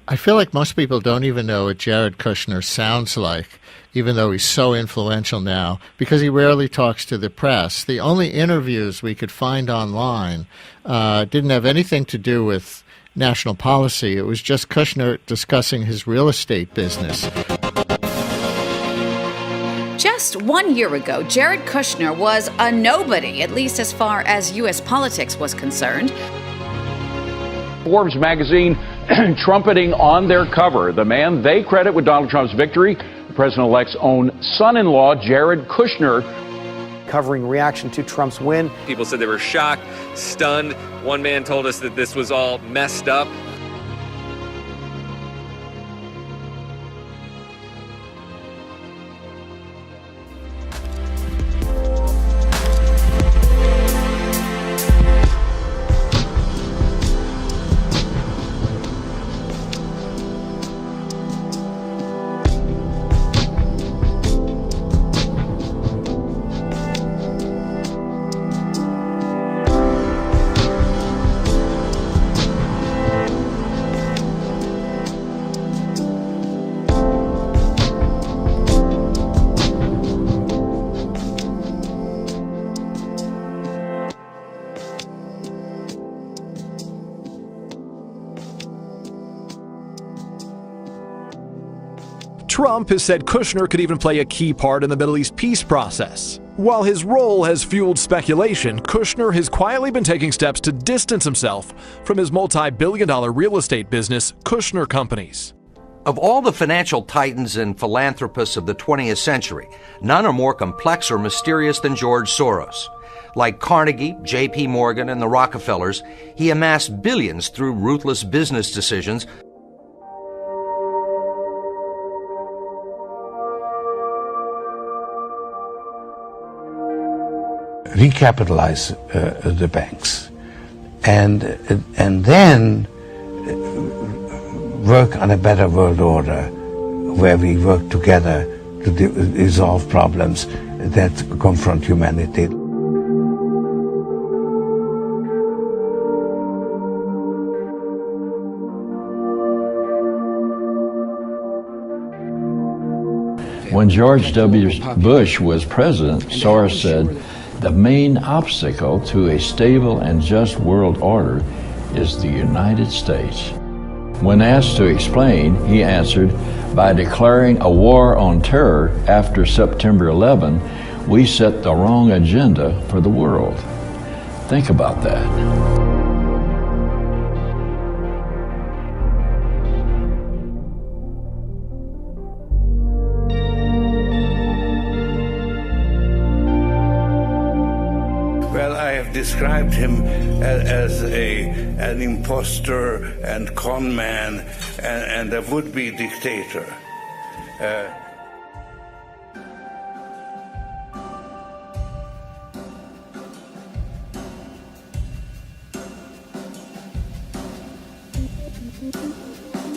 I feel like most people don't even know what Jared Kushner sounds like, even though he's so influential now, because he rarely talks to the press. The only interviews we could find online didn't have anything to do with national policy. It was just Kushner discussing his real estate business. Just 1 year ago, Jared Kushner was a nobody, at least as far as U.S. politics was concerned. Forbes magazine trumpeting on their cover the man they credit with Donald Trump's victory, the president-elect's own son-in-law, Jared Kushner. Covering reaction to Trump's win. People said they were shocked, stunned. One man told us that this was all messed up. Trump has said Kushner could even play a key part in the Middle East peace process. While his role has fueled speculation, Kushner has quietly been taking steps to distance himself from his multi-billion-dollar real estate business, Kushner Companies. Of all the financial titans and philanthropists of the 20th century, none are more complex or mysterious than George Soros. Like Carnegie, J.P. Morgan, and the Rockefellers, he amassed billions through ruthless business decisions. Recapitalize the banks, and then work on a better world order, where we work together to resolve problems that confront humanity. When George W. Bush was president, Soros said, "The main obstacle to a stable and just world order is the United States." When asked to explain, he answered, "By declaring a war on terror after September 11, we set the wrong agenda for the world." Think about that. Described him as an imposter and con man and a would-be dictator.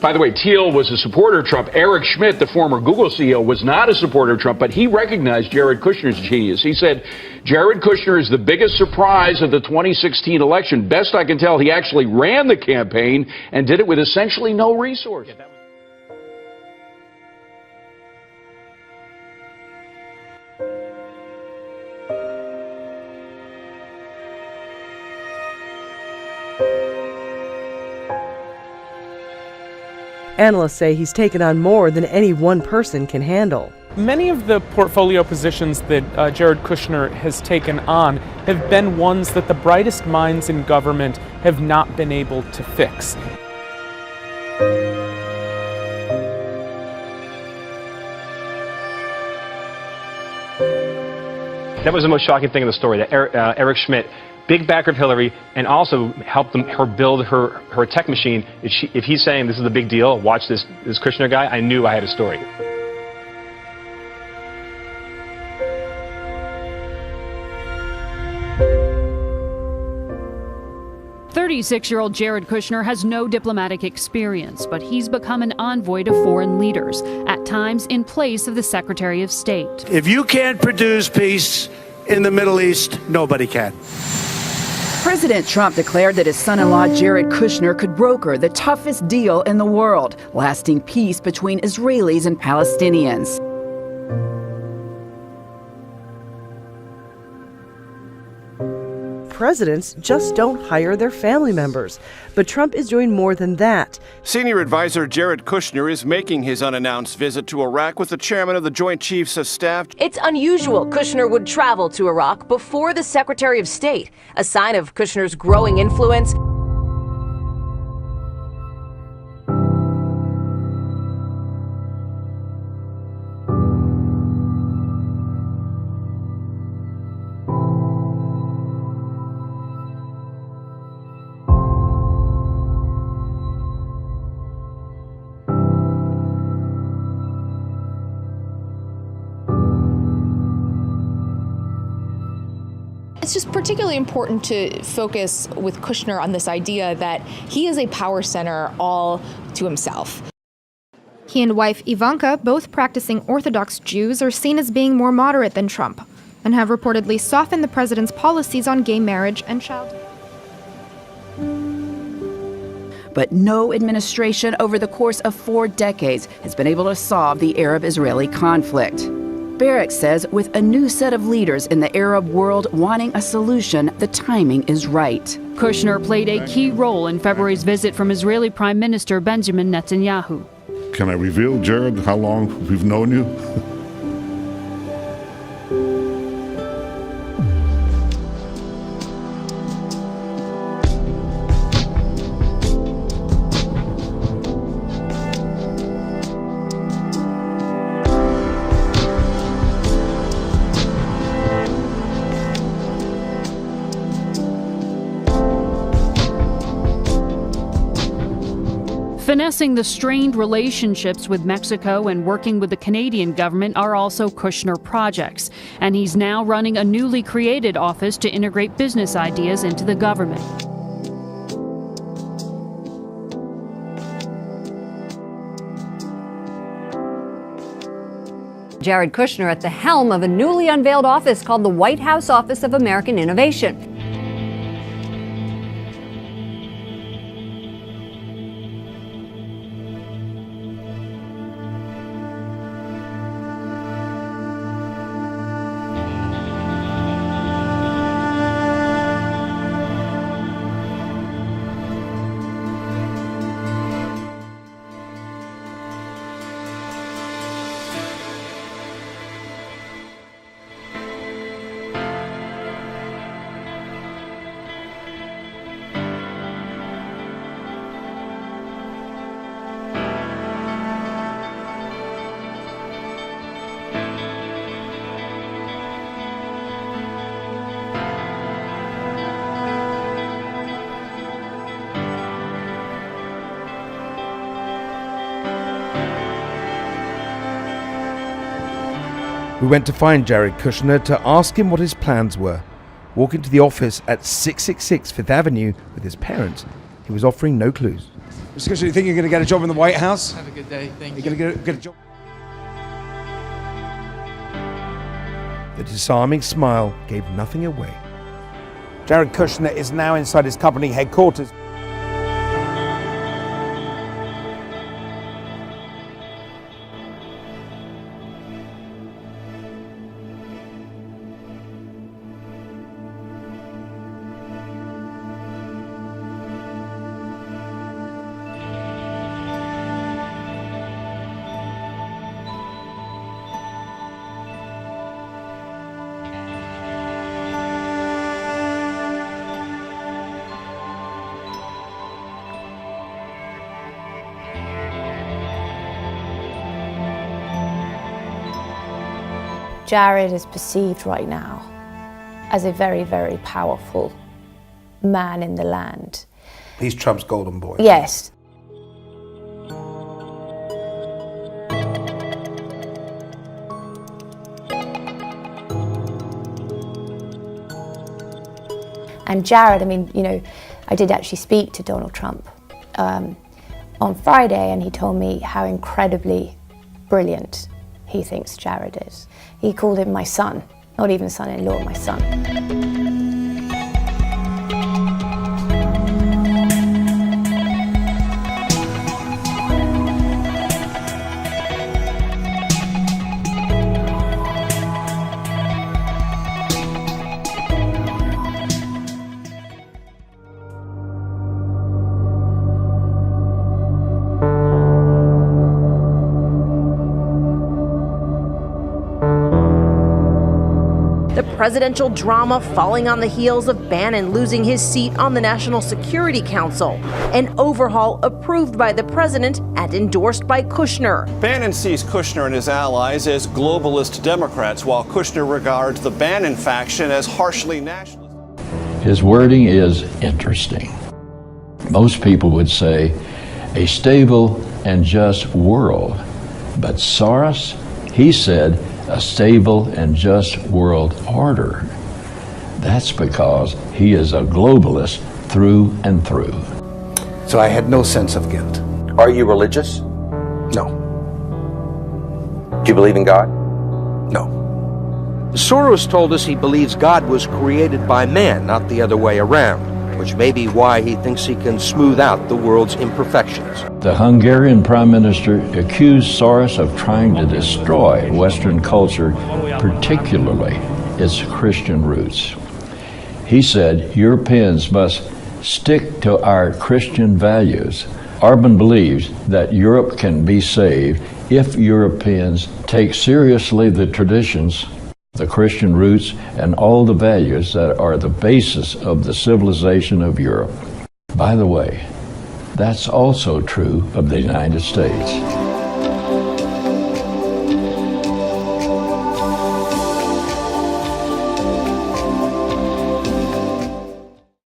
By the way, Thiel was a supporter of Trump. Eric Schmidt, the former Google CEO, was not a supporter of Trump, but he recognized Jared Kushner's genius. He said, Jared Kushner is the biggest surprise of the 2016 election. Best I can tell, he actually ran the campaign and did it with essentially no resources. Analysts say he's taken on more than any one person can handle. Many of the portfolio positions that Jared Kushner has taken on have been ones that the brightest minds in government have not been able to fix. That was the most shocking thing in the story, that Eric Schmidt, big backer of Hillary, and also helped her build her tech machine. If he's saying this is a big deal, watch this Kushner guy, I knew I had a story. "36-year-old Jared Kushner has no diplomatic experience, but he's become an envoy to foreign leaders, at times in place of the Secretary of State. If you can't produce peace in the Middle East, nobody can. President Trump declared that his son-in-law Jared Kushner could broker the toughest deal in the world, lasting peace between Israelis and Palestinians. Presidents just don't hire their family members. But Trump is doing more than that. Senior advisor Jared Kushner is making his unannounced visit to Iraq with the chairman of the Joint Chiefs of Staff. It's unusual Kushner would travel to Iraq before the Secretary of State, a sign of Kushner's growing influence. It's just particularly important to focus with Kushner on this idea that he is a power center all to himself. He and wife Ivanka, both practicing Orthodox Jews, are seen as being more moderate than Trump and have reportedly softened the president's policies on gay marriage and child. But no administration over the course of 4 decades has been able to solve the Arab-Israeli conflict. Barrack says with a new set of leaders in the Arab world wanting a solution, the timing is right. Kushner played a key role in February's visit from Israeli Prime Minister Benjamin Netanyahu. Can I reveal, Jared, how long we've known you? Finessing the strained relationships with Mexico and working with the Canadian government are also Kushner projects, and he's now running a newly created office to integrate business ideas into the government. Jared Kushner at the helm of a newly unveiled office called the White House Office of American Innovation. We went to find Jared Kushner to ask him what his plans were. Walking to the office at 666 Fifth Avenue with his parents, he was offering no clues. Mr. Kushner, you think you're going to get a job in the White House? Have a good day. Thank you. You're going to get a job? The disarming smile gave nothing away. Jared Kushner is now inside his company headquarters. Jared is perceived right now as a very, very powerful man in the land. He's Trump's golden boy. Yes. And Jared, I mean, you know, I did actually speak to Donald Trump on Friday, and he told me how incredibly brilliant he thinks Jared is. He called him my son, not even son-in-law, my son. presidential drama falling on the heels of Bannon losing his seat on the National Security Council, an overhaul approved by the president and endorsed by Kushner. Bannon sees Kushner and his allies as globalist Democrats, while Kushner regards the Bannon faction as harshly nationalist. His wording is interesting. Most people would say a stable and just world, but Soros, he said a stable and just world order. That's because he is a globalist through and through. So I had no sense of guilt. Are you religious? No. Do you believe in God? No. Soros told us he believes God was created by man, not the other way around, which may be why he thinks he can smooth out the world's imperfections. The Hungarian Prime Minister accused Soros of trying to destroy Western culture, particularly its Christian roots. He said Europeans must stick to our Christian values. Orban believes that Europe can be saved if Europeans take seriously the traditions, the Christian roots, and all the values that are the basis of the civilization of Europe. By the way, that's also true of the United States.